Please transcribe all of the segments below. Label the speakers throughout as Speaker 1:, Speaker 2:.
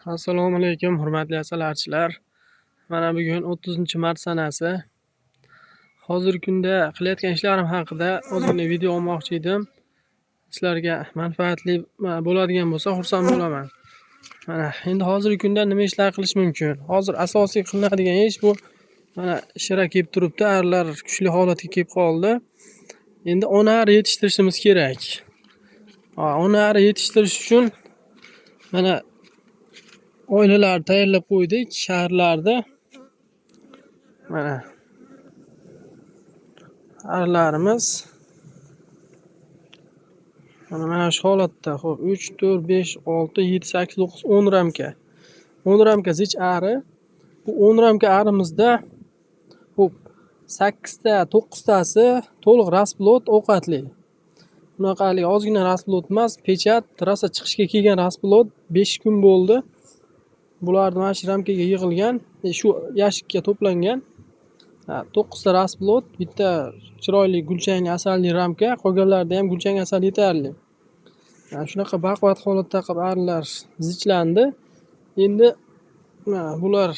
Speaker 1: Assalomu alaykum, hurmatli asalarichilar. Mana bugun 30-mart sanasi. Hozirgi kunda qilayotgan ishlarim haqida ozgina video olmoqchi edim. Sizlarga manfaatli bo'ladigan bo'lsa xursand bo'laman. Mana endi hozirgi kunda nima ishlar qilish mumkin? Hozir asosiy qilinadigan ish bu mana shira kelib turibdi, arilar kuchli holatga kelib qoldi. Endi ona ari yetishtirishimiz kerak. Ona ari yetishtirish uchun mana oilalar tayyorlab qo'ydik shaharlarda. Mana arilarimiz mana shu holatda. Xo'p, 3 4 5 6 7 8 9 10 ramka. 10 ramka zich ari. Bu 10 ramka arimizda xo'p 8 ta 9 tasi to'liq rasplot ovqatli. Bunaqali ozgina rasplot emas, pechat, rosa chiqishga kelgan rasplot 5 kun bo'ldi. Bularni mana shu ramkaga yig'ilgan, shu yashikka to'plangan. 9 ta rasplot, bitta chiroyli gulchangli asalli ramka, qolganlarida ham gulchang asal yetarli. Shunaqa baquvvat holatda qilib arilar zichlandi. Endi bular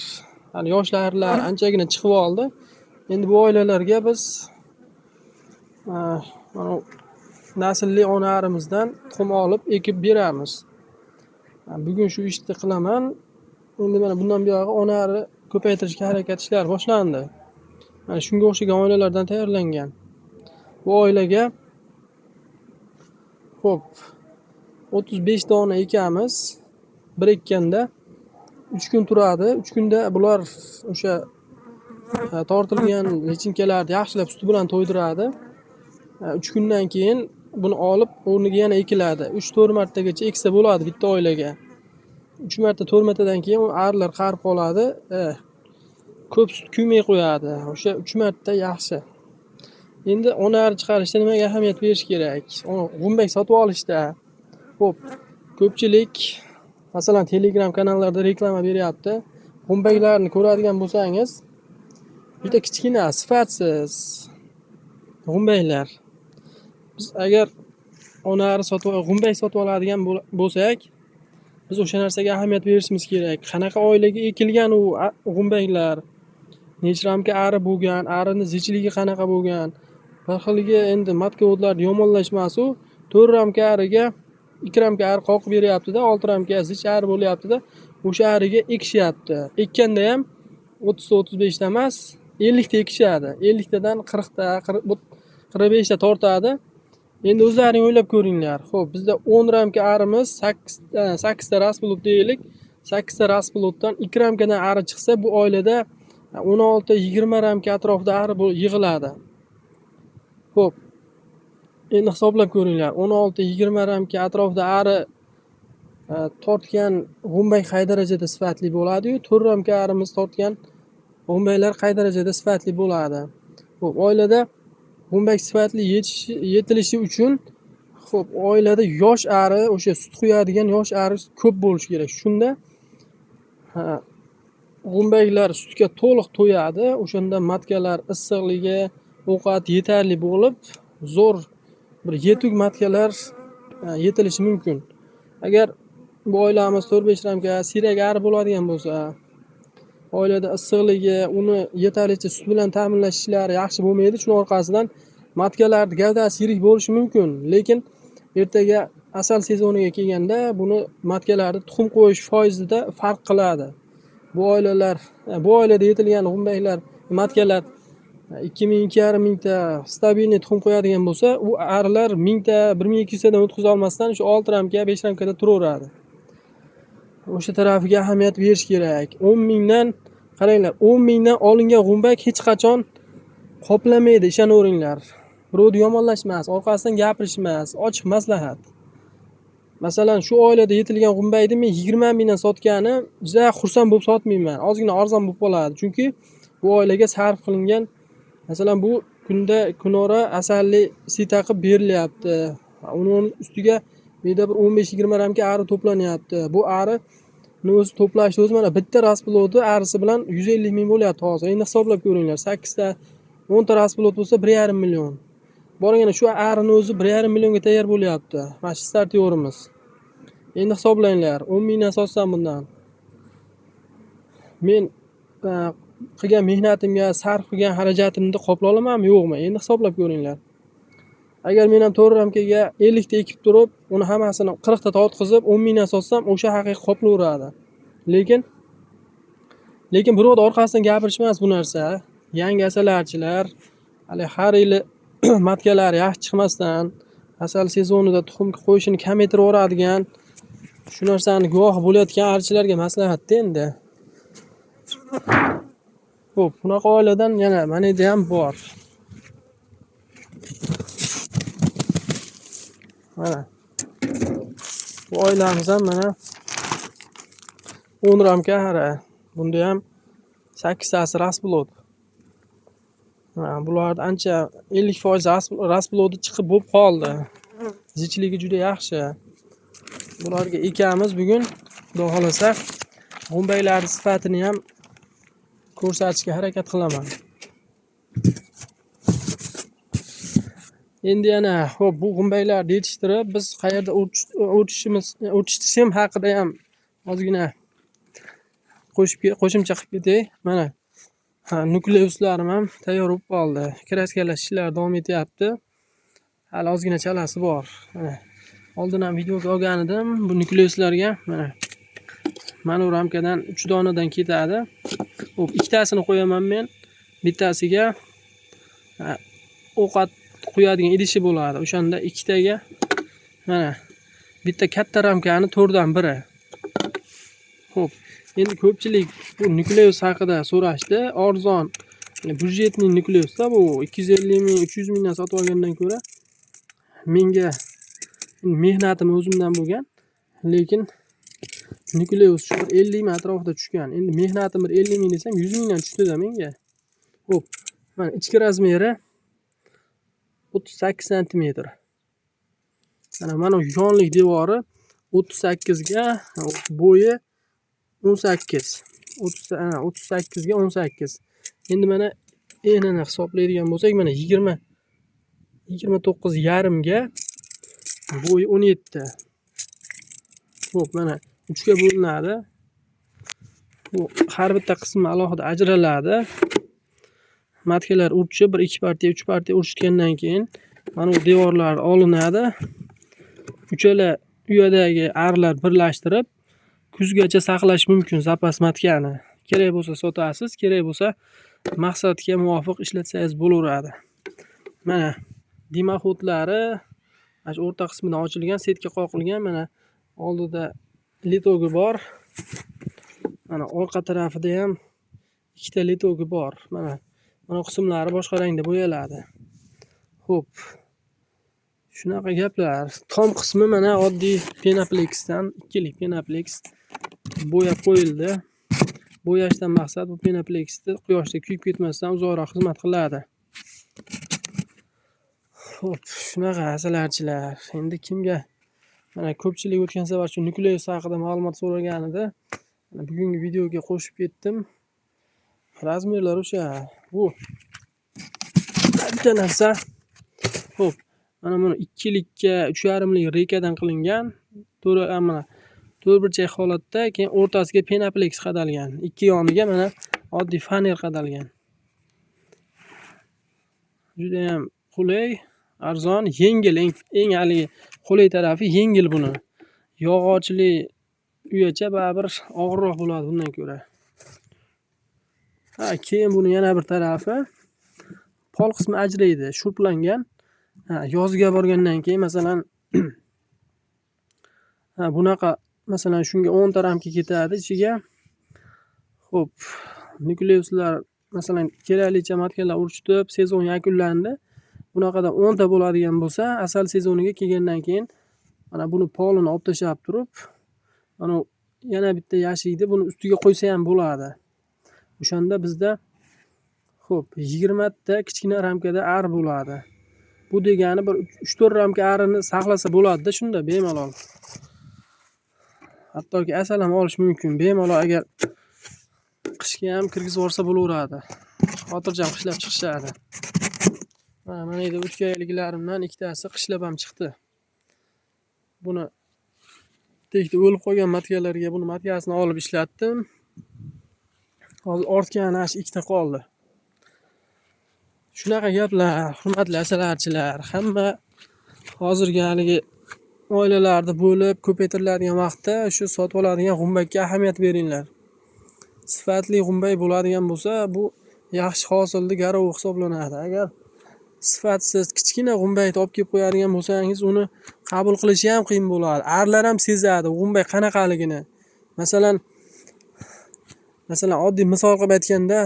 Speaker 1: hali yoshlarlar anchagina chiqib oldi. Endi bu oilalarga biz mana naslli ona arimizdan tuxum olib ekib beramiz. Bugun shu ishni qilaman. Endi mana bundan buyog'i ona ari ko'paytirishga harakat ishlari boshlandi. Mana shunga o'xshagan oilalardan tayyorlangan. Bu oilaga xo'p 35 dona ekamiz. Bir ekkanda 3 kun turadi. 3 kunda bular o'sha tortilgan lichinkalarni yaxshilab suti bilan to'ydiradi. 3 kundan keyin buni olib o'rniga yana ekiladi. 3-4 martagacha eksa bo'ladi bitta oilaga. 3 marta 4 martadan keyin arilar qarib qoladi. Ko'p sut kuymay qo'yadi. O'sha 3 marta yaxshi. Endi ona ari chiqarishda nimaga ahamiyat berish kerak? G'umbak sotib olishda. Xo'p, ko'pchilik masalan Telegram kanallarda reklama beryapti. G'umbaklarni ko'radigan bo'lsangiz, juda kichkina, sifatsiz g'umbaklar. Biz agar ona ari g'umbak sotib oladigan bo'lsak, biz o'sha narsaga ahamiyat berishimiz kerak. Qanaqa oilaga ekilgan u g'umbaklar? Necha ramka ari bo'lgan, arini zichligi qanaqa bo'lgan? Bir xiliga endi matkavodlarni yomonlashmasu, 4 ramka ariga 2 ramka ari qoqib beryapti-da, 6 ramka zich ari bo'lyapti-da, o'sha ariga ekishyapti. Ekkanda ham 30 ta 35 ta emas, 50 ta ekishadi. 50 tadan 40 ta, 45 ta tortadi. Endi o'zlaring o'ylab ko'ringlar. Xo'p, bizda 10 ramka arimiz 8 ta rasplot deylik. 8 ta rasplotdan 2 ramkadan ari chiqsa, bu oilada 16-20 ramka atrofida ari yig'iladi. Xo'p. Endi hisoblab ko'ringlar. 16-20 ramka atrofida ari tortgan g'umbak qay darajada sifatli bo'ladi-yu, 4 ramka arimiz tortgan g'umbaklar qay darajada sifatli bo'ladi. Xo'p, oilada g'umbak sifatli yetilishi uchun xo'p, oilada yosh ari, o'sha sut quyadigan yosh ari ko'p bo'lishi kerak. Shunda g'umbaklar sutga to'liq to'yadi. O'shanda matkalar issiqligi, ovqat yetarli bo'lib, zo'r bir yetuk matkalar yetilishi mumkin. Agar bu oilamiz 4-5 ramka siyrak ari bo'ladigan bo'lsa, oilada issiqligi, uni yetarlicha sut bilan ta'minlash ishlari yaxshi bo'lmaydi. Shuning orqasidan matkalarning gavdasi yirik bo'lishi mumkin, lekin ertaga asal sezoniga kelganda buni matkalarni tuxum qo'yish foizida farq qiladi. Bu oilada yetilgan g'umbaklar, matkalar 2000-2,5 mingta stabilniy tuxum qo'yadigan bo'lsa, u arilar 1000 ta, 1200 tadan o'tkaza olmasdan shu 6 ramka, 5 ramkada turaveradi. O'sha tarafiga ahamiyat berish kerak. 10 mingdan qaranglar, 10 mingdan olingan g'umbak hech qachon qoplamaydi, ishonaveringlar. Birovni yomonlashmas, orqasidan gapirishmas, ochiq maslahat. Masalan, shu oilada yetilgan g'umbakni men 20 mingdan sotgani, juda xursand bo'lib sotmayman. Ozgina arzon bo'lib qoladi. Chunki bu oilaga sarf qilingan, masalan, bu kunda kunora asalli sita qilib berilyapti. Uning ustiga menda bir 15-20 ramka ari to'planyapti. Bu ari o'zi to'plashni o'zi mana bitta rasploti arisi bilan 150 ming bo'lyapti hozir. Endi hisoblab ko'ringlar. 8 ta 10 ta rasplot bo'lsa 1,5 million. Borganda shu arini o'zi 1,5 millionga tayyor bo'lyapti. Mana shu start yo'rimiz. Endi hisoblanglar. 10 mingdan sotsam bundan men e, qilgan mehnatimga, sarf qilgan xarajatimni qoplay olamanmi, yo'qmi? Endi hisoblab ko'ringlar. Agar men ham 4 ramkaga 50 ta ekib turib, uni hammasini 40 ta tortqizib 10 mingdan sotsam, o'sha haqiqiy qoplaveradi. Lekin birovni orqasidan gapirish emas bu narsa. Yangi asalarichilar hali har yili matkalar yaxshi chiqmasdan asal sezonida tuxum qo'yishini kamaytirib yuboradigan shu narsani guvohi bo'layotgan archilarga maslahatda endi. Xo'p, bunaqa oiladan yana mana yerda ham bor. Mana bu oilamiz ham mana 10 ramka hara. Bunda ham 8 tasi rasplod. Bularda ancha 50% rasplodi chiqib bo'lib qoldi. Zichligi juda yaxshi. Bularga ekamiz bugun, xudo xolasa, g'umbaylar sifatini ham ko'rsatishga harakat qilaman. Endi yana xo'p, bu g'umbaylarni yetishtirib biz qayerda o'rchitishim haqida ham ozgina qo'shimcha qilib ketay. Mana nukleuslarim ham tayyor bo'lib qoldi. Kraskalash ishlari davom etyapti. Hali ozgina chalasi bor. Mana oldin ham videoga olgan edim. Bu nukleuslarga mana bu ramkadan 3 donadan ketadi. Xo'p, ikkitasini qo'yaman men. Bittasiga ovqat quyadigan idishi bo'ladi. O'shanda ikkitaga mana bitta katta ramkani 4dan 1. Xo'p, endi ko'pchilik bu nukleus haqida so'rashdi. Arzon, budjetli nukleusda bu 250 ming, 300 mingdan sotib olgandan ko'ra menga mehnatim o'zimdan bo'lgan, lekin nukleus shu 50 ming atrofida tushgan. Endi mehnatim bir 50 ming desam 100 mingdan tushdi-da menga. Xo'p, mana ichki razmeri 38 sm. Mana yonlik devori 38 ga, bo'yi 18. 38 ga 18. Endi mana enini hisoblaydigan bo'lsak, mana 29,5 ga bo'yi 17. Xo'p, mana 3 ga bo'linadi. Bu har bitta qismi alohida ajraladi. Matkalar urchi 1-2 partiya, 3 partiya urishgandan keyin mana bu devorlar olinadi. Uchala uyadagi arlar birlashtirib kuzgacha saqlash mumkin zapas matkani. Kerak bo'lsa sotasiz, kerak bo'lsa maqsadga muvofiq ishlatsangiz bo'laveradi. Mana dimoxodlari shu o'rta qismidan ochilgan, setga qoqilgan. Mana oldida litogi bor. Mana orqa tarafida ham ikkita litogi bor. Mana qismlari boshqa rangda bo'yaladi. Xo'p. Shunaqa gaplar. Tom qismi mana oddiy Penapleksdan, ikkilik Penaplex bo'yab qo'yildi. Bo'yashdan maqsad bu Penapleksni quyoshda kuyib ketmasdan uzoqroq xizmat qiladi. Xo'p, shunaqa asalarchilar. Endi kimga mana ko'pchilik o'tgan safar shu nukleus haqida ma'lumot so'ragan edi. Bugungi videoga qo'shib ketdim. Razmerlar o'sha. Bu bitta narsa. Xo'p, mana buni 2likka 3,5lik rekadan qilingan. Mana 4 burchak holatda, keyin o'rtasiga Penaplex qadalgan. Ikki yoniga mana oddiy faner qadalgan. Juda ham qulay, arzon, yengil. Eng haligi qulay tarafi yengil buni. Yog'ochli uyacha baribir og'irroq bo'ladi bundan ko'ra. Keyin buni yana bir tarafi pol qismi ajraydi, shurplangan. Yozga borgandan keyin masalan bunaqa masalan shunga 10 ta ramka ketadi ichiga. Xo'p, nukleuslar masalan keraklicha matkalar urchitib, sezon yakunlandi. Bunaqada 10 ta bo'ladigan bo'lsa, asal sezoniga kelgandan keyin mana buni polini olib tashlab turib, mana yana bitta yashikni buni ustiga qo'ysa ham bo'ladi. O'shanda bizda xo'p 20 ta kichkina ramkada ar bo'ladi. Bu degani bir 3-4 ramka arini saqlasa bo'ladi-da, shunda bemalol. Hattoki asal ham olish mumkin. Bemalol agar qishga ham kirgizib yuborsa bo'laveradi. Xotirjam qishlab chiqishadi. Mana endi o'tganliklarimdan ikkitasi qishlab ham chiqdi. Buni tekda o'lib qolgan matkalarga buni matkasini olib ishlatdim. Hozir ortgan ash ikkita qoldi. Shunaqa gaplar, hurmatli asalarichilar. Hamma hozirgi haligi oilalarda bo'lib ko'paytiriladigan vaqtda shu sotib oladigan g'umbakka ahamiyat beringlar. Sifatli g'umbak bo'ladigan bo'lsa, bu yaxshi hosilli garov hisoblanadi. Agar sifatsiz kichkina g'umbakni olib kelib qo'yadigan bo'lsangiz, uni qabul qilishi ham qiyin bo'ladi. Arlar ham sezadi g'umbak qanaqaligini. Masalan, oddiy misol qilib aytganda,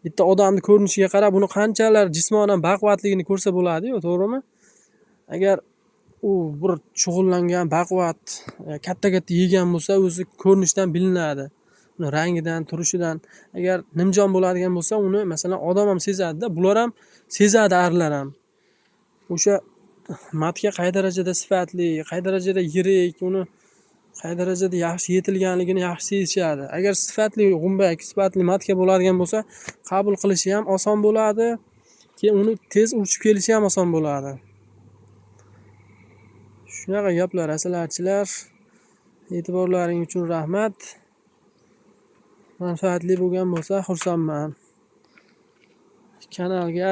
Speaker 1: bitta odamning ko'rinishiga qarab, uni qanchalar jismonan baquvvatligini ko'rsa bo'ladi-ku, to'g'rimi? Agar u bir shug'ullangan, baquvvat, katta-katta yegan bo'lsa, o'zi ko'rinishdan bilinadi. Uni rangidan, turishidan. Agar nimjon bo'ladigan bo'lsa, uni masalan odam ham sezadi-da, bular ham sezadi, arlar ham. O'sha matga qay darajada sifatli, qay darajada yirik, uni qay darajada yaxshi yetilganligini yaxshi sezishadi. Agar sifatli g'umbak, sifatli matka bo'ladigan bo'lsa, qabul qilishi ham oson bo'ladi, keyin uni tez urchib kelishi ham oson bo'ladi. Shunaqa gaplar asalarichilar. E'tiborlaring uchun rahmat. Manfaatli bo'lgan bo'lsa xursandman. Kanalga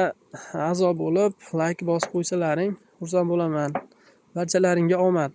Speaker 1: a'zo bo'lib, like bosib qo'ysalaring xursand bo'laman. Barchalaringga omad.